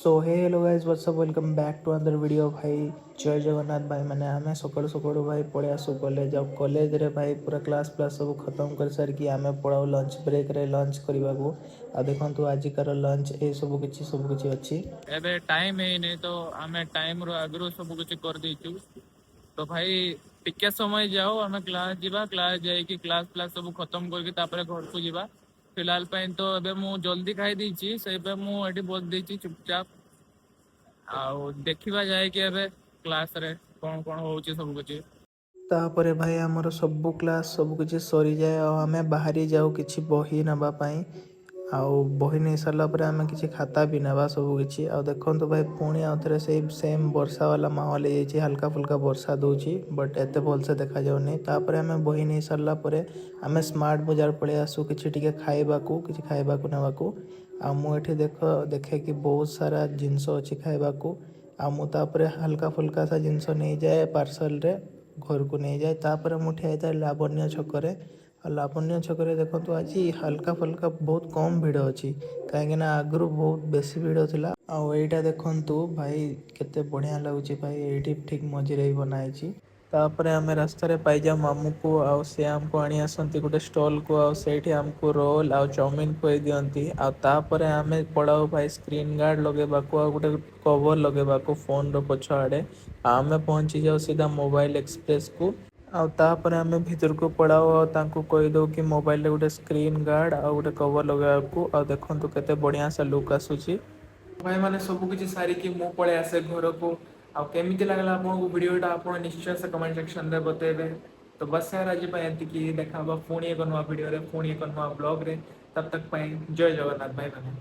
So hey hello guys what's up welcome back to another video भाई। जय जगन्नाथ भाई मैंने आमे सकाळु सकाळु भाई पड़े आसु कॉलेज आ कॉलेज रे भाई पूरा क्लास प्लास सब खत्म कर सारिकी आमे पड़ाऊ लंच ब्रेक रे लंच करबा को आ देखंतु आजिकार लंच ए सब किछि अछि। एबे टाइम है नहीं तो आमे टाइम रो आगरो सब कुछ कर देचु। तो भाई टिके समय जाओ आमे क्लास जीवा क्लास जाई कि क्लास क्लास सब खत्म करके तापर घर को जीवा। फिलहाल पे तो एबे मु जल्दी खाई देची से पे मु एठी बोल देची चुपचाप आउ देखिबा जाए कि एबे क्लास रे कोन कोन होउची सब कुछ। तापरे भाई आमर सब क्लास सब किछि सरी जाए आ आमे बाहरी जाऊ किछि बही नबा पई आउ बही नहीं सरला पर आमे किछि खाता भी नबा सब किछि आ देखंतु भाई पुणी आउथरे सेम वर्षा वाला माहौल हे हल्का फुल्का वर्षा दउची बट एते भल से देखा जाउनी। तापरे आमे बही नहीं सरला परे आमे स्मार्ट बाजार पळे आसु किछि टिके खाइबाकू किछि खाइबाकू नबाकू आ मु एठी देखे कि बहुत सारा जिंस अछि खाइबाकू आ मु तापरे हल्का फुल्का सा जिंस नहीं जाए पार्सल रे घर को नहीं जाए। तापर मुठे आए लावण्य छकरे लावण्य छकरे देखो तो आज हल्का फुल्का बहुत कम भिड़ अच्छी कहीं आगु बहुत बेसी भिड़ थिला। आईटा देखु भाई केते बढ़िया लगुच भाई ये ठीक मझे बनाई। तापरे आमे रास्ता रे पाइजा मामू को आउ से आमको आनी आसंती गोटे स्टॉल को आउ सेठी आमको रोल आउ चाउमीन खुआई दियंती आ तापरे आमे पड़ाऊ भाई स्क्रीन गार्ड लगेबाको आ गोटे कवर लगेबाको फोन रो पछ आड़े आमे पहुंची जाऊ सीधा मोबाइल एक्सप्रेस को आउे आम भीतर को पड़ाऊ आकु कहीदे कि मोबाइल रे गोटे स्क्रीन गार्ड आ गोटे कवर लगेबाकू आ देखु केते बढ़िया से लुक आसूची। भाई मैंने सब किसी सारिकी मु पळे आसे घर को आमती लगला आपको वीडियोटा आप निश्चय से कमेंट सेक्शन में बतेबे। तो बस यार आज देखा पुणी एक नुआ वीडियो पुणी एक नुआ ब्लॉग रे तब तक जय जगन्नाथ भाई मैंने।